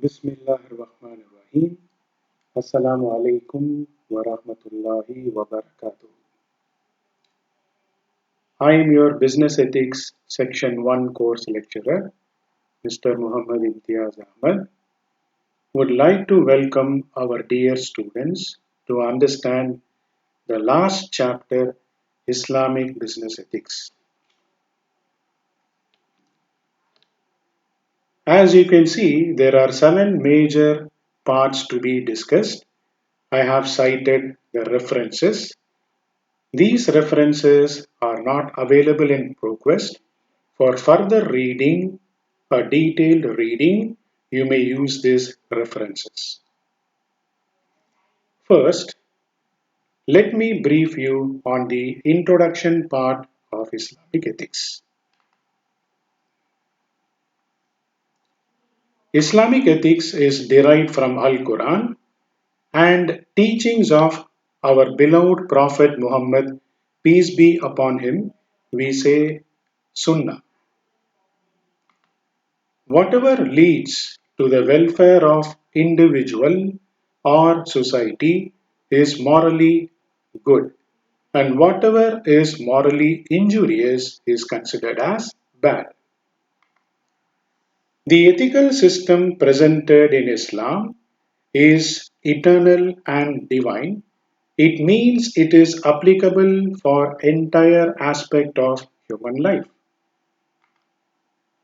Bismillahirrahmanirrahim. Assalamu alaikum wa rahmatullahi wa barakatuh. I am your Business Ethics Section 1 course lecturer, Mr. Muhammad Imthiyaz Ahmed. Would like to welcome our dear students to understand the last chapter, Islamic Business Ethics. As you can see, there are 7 major parts to be discussed. I have cited the references. These references are not available in ProQuest. For further reading, a detailed reading, you may use these references. First, let me brief you on the introduction part of Islamic ethics. Islamic ethics is derived from Al Quran and teachings of our beloved Prophet Muhammad, peace be upon him, we say Sunnah. Whatever leads to the welfare of individual or society is morally good, and whatever is morally injurious is considered as bad. The ethical system presented in Islam is eternal and divine. It means it is applicable for entire aspect of human life.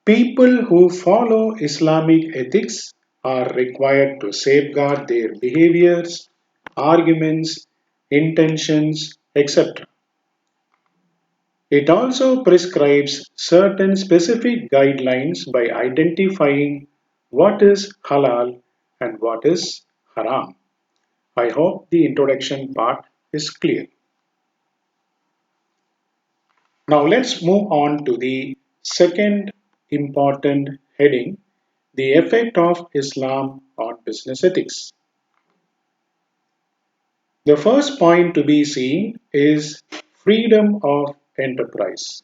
People who follow Islamic ethics are required to safeguard their behaviors, arguments, intentions, etc. It also prescribes certain specific guidelines by identifying what is halal and what is haram. I hope the introduction part is clear. Now let's move on to the second important heading, the effect of Islam on business ethics. The first point to be seen is freedom of enterprise.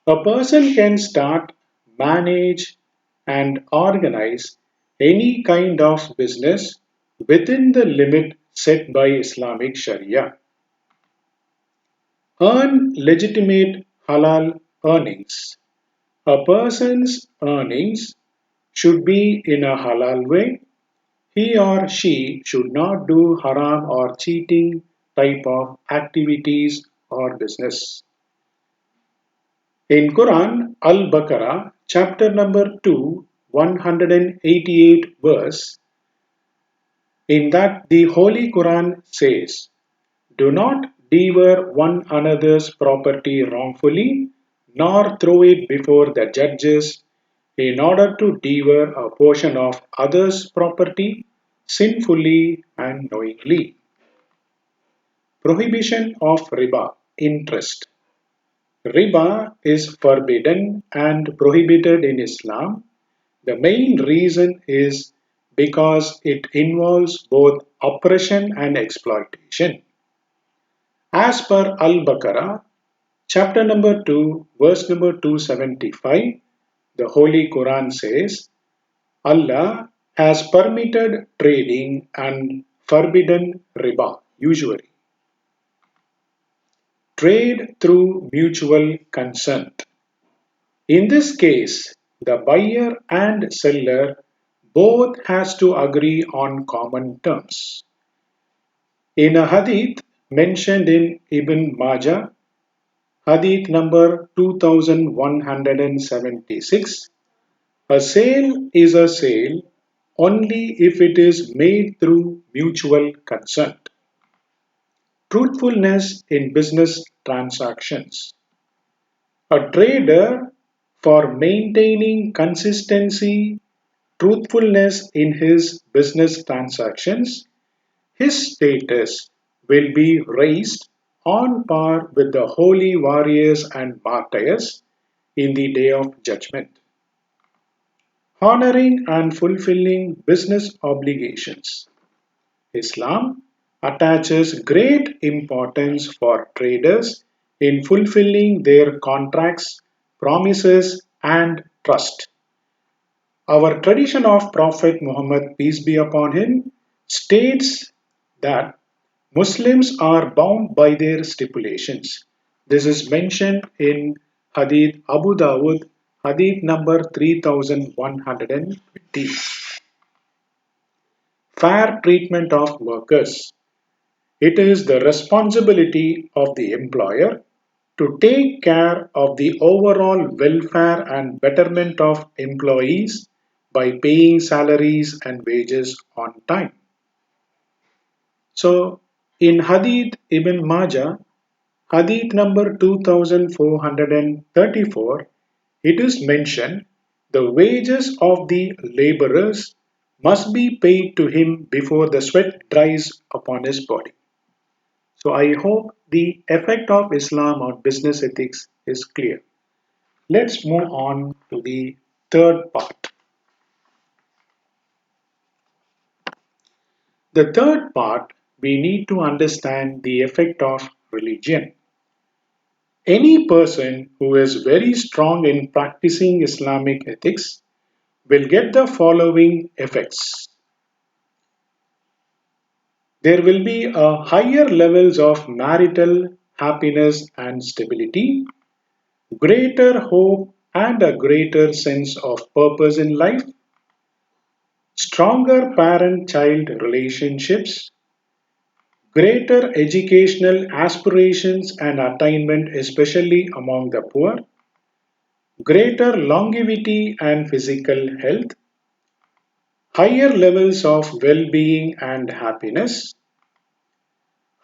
A person can start, manage, and organize any kind of business within the limit set by Islamic Sharia. Earn legitimate halal earnings. A person's earnings should be in a halal way. He or she should not do haram or cheating type of activities or business. In Quran Al-Baqarah chapter number 2 188 verse, in that the Holy Quran says, "Do not devour one another's property wrongfully, nor throw it before the judges in order to devour a portion of others' property sinfully and knowingly." Prohibition of riba, interest. Riba is forbidden and prohibited in Islam. The main reason is because it involves both oppression and exploitation. As per Al Baqarah, chapter number 2, verse number 275, the Holy Quran says, Allah has permitted trading and forbidden riba, usury. Trade through mutual consent. In this case, the buyer and seller both has to agree on common terms. In a hadith mentioned in Ibn Majah, hadith number 2176, a sale is a sale only if it is made through mutual consent. Truthfulness in business transactions. A trader, for maintaining consistency, truthfulness in his business transactions, his status will be raised on par with the holy warriors and martyrs in the day of judgment. Honoring and fulfilling business obligations. Islam attaches great importance for traders in fulfilling their contracts, promises, and trust. Our tradition of Prophet Muhammad, peace be upon him, states that Muslims are bound by their stipulations. This is mentioned in Hadith Abu Dawud, Hadith number 3120. Fair treatment of workers. It is the responsibility of the employer to take care of the overall welfare and betterment of employees by paying salaries and wages on time. So, in Hadith Ibn Majah, Hadith number 2434, it is mentioned the wages of the laborers must be paid to him before the sweat dries upon his body. So I hope the effect of Islam on business ethics is clear. Let's move on to the third part. The third part, we need to understand the effect of religion. Any person who is very strong in practicing Islamic ethics will get the following effects. There will be a higher levels of marital happiness and stability, greater hope and a greater sense of purpose in life, stronger parent child relationships, greater educational aspirations and attainment, especially among the poor, greater longevity and physical health, higher levels of well being and happiness,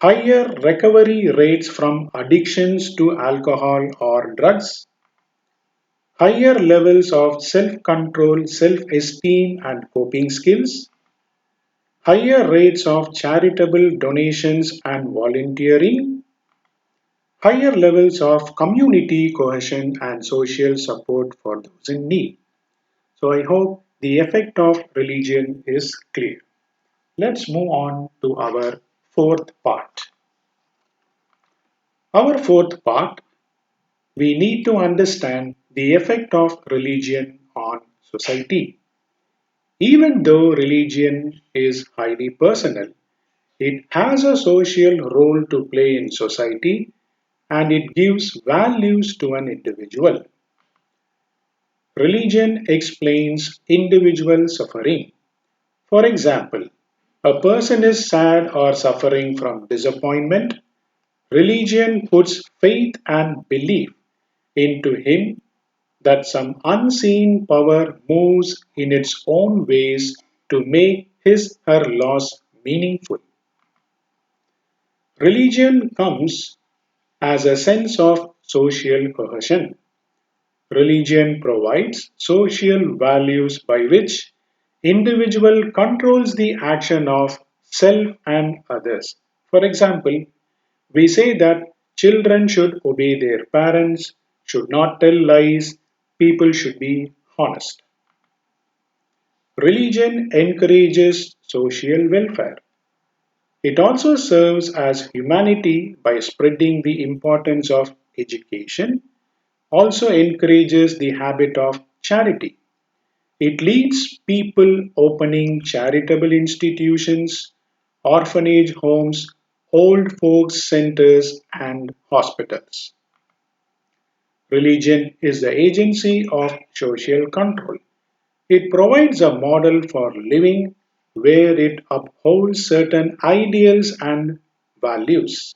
higher recovery rates from addictions to alcohol or drugs, higher levels of self control, self esteem, and coping skills, higher rates of charitable donations and volunteering, higher levels of community cohesion and social support for those in need. So, I hope the effect of religion is clear. Let's move on to our fourth part. Our fourth part, we need to understand the effect of religion on society. Even though religion is highly personal, it has a social role to play in society and it gives values to an individual. Religion explains individual suffering. For example, a person is sad or suffering from disappointment. Religion puts faith and belief into him that some unseen power moves in its own ways to make his her loss meaningful. Religion comes as a sense of social cohesion. Religion provides social values by which individual controls the action of self and others. For example, we say that children should obey their parents, should not tell lies, people should be honest. Religion encourages social welfare. It also serves as humanity by spreading the importance of education, also encourages the habit of charity. It leads people opening charitable institutions, orphanage homes, old folks centers, and hospitals. Religion is the agency of social control. It provides a model for living where it upholds certain ideals and values.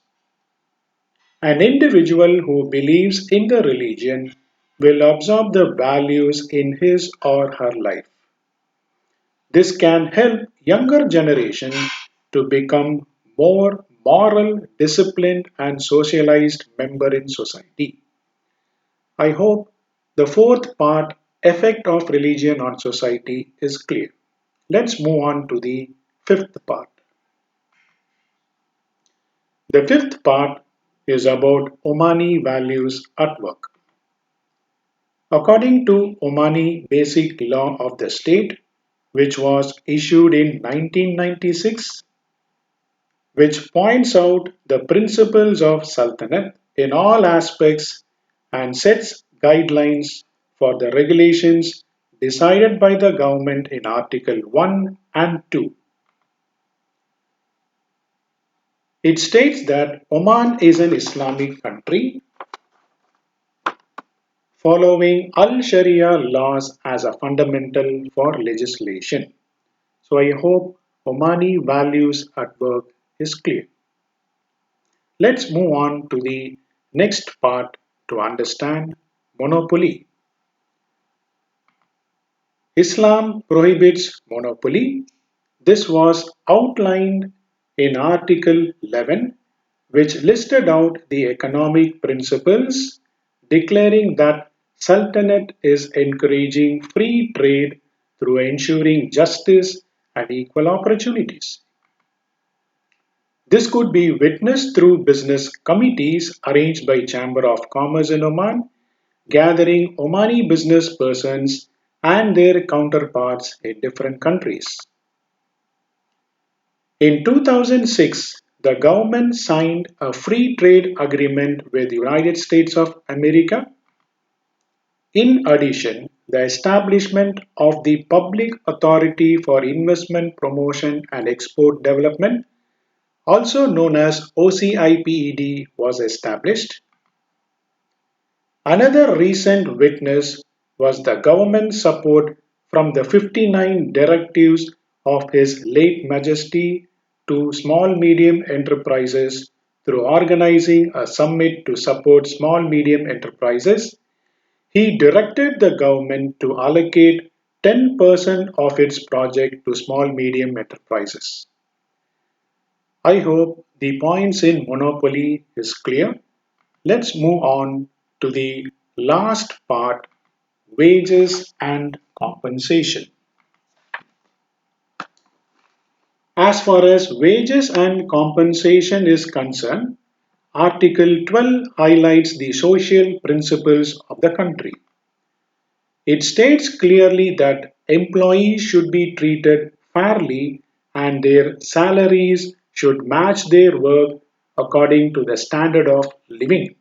An individual who believes in the religion will absorb the values in his or her life. This can help younger generation to become more moral, disciplined and socialized member in society. I hope the fourth part, effect of religion on society, is clear. Let's move on to the fifth part. The fifth part is about Omani values at work. According to Omani Basic Law of the State, which was issued in 1996, which points out the principles of Sultanate in all aspects and sets guidelines for the regulations decided by the government in Article 1 and 2. It states that Oman is an Islamic country following Al Sharia laws as a fundamental for legislation. So I hope Omani values at work is clear. Let's move on to the next part to understand monopoly. Islam prohibits monopoly. This was outlined in Article 11, which listed out the economic principles, declaring that Sultanate is encouraging free trade through ensuring justice and equal opportunities. This could be witnessed through business committees arranged by Chamber of Commerce in Oman, gathering Omani business persons and their counterparts in different countries. In 2006, the government signed a free trade agreement with the United States of America. In addition, the establishment of the Public Authority for Investment Promotion and Export Development, also known as OCIPED, was established. Another recent witness was the government support from the 59 directives of His late Majesty to small medium enterprises through organizing a summit to support small medium enterprises. He directed the government to allocate 10% of its project to small medium enterprises. I hope the points in monopoly is clear. Let's move on to the last part, wages and compensation. As far as wages and compensation is concerned, Article 12 highlights the social principles of the country. It states clearly that employees should be treated fairly and their salaries should match their work according to the standard of living.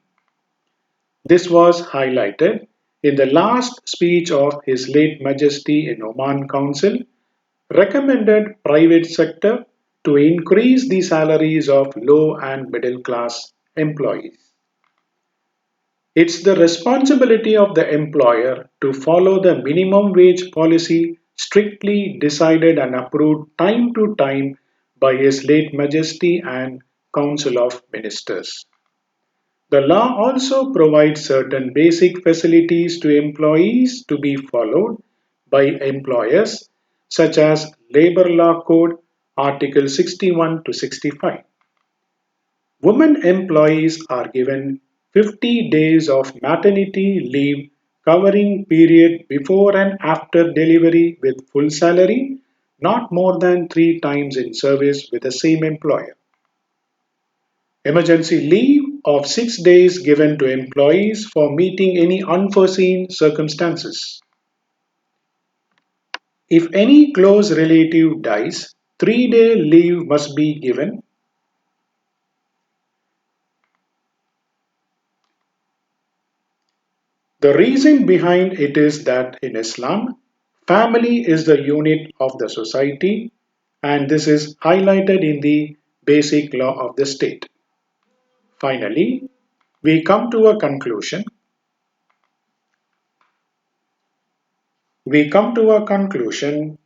This was highlighted in the last speech of His late Majesty in Oman Council, recommended private sector to increase the salaries of low and middle class employees. It's the responsibility of the employer to follow the minimum wage policy strictly decided and approved time to time by His late Majesty and Council of Ministers. The law also provides certain basic facilities to employees to be followed by employers, such as Labor Law Code Article 61 to 65. Women employees are given 50 days of maternity leave covering period before and after delivery with full salary, not more than 3 times in service with the same employer. Emergency leave of 6 days given to employees for meeting any unforeseen circumstances. If any close relative dies, 3-day leave must be given. The reason behind it is that in Islam, family is the unit of the society, and this is highlighted in the basic law of the state. Finally, we come to a conclusion. We come to a conclusion.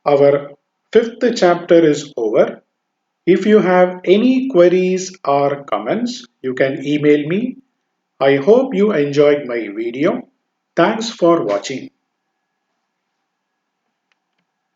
Our fifth chapter is over. If you have any queries or comments, you can email me. I hope you enjoyed my video. Thanks for watching.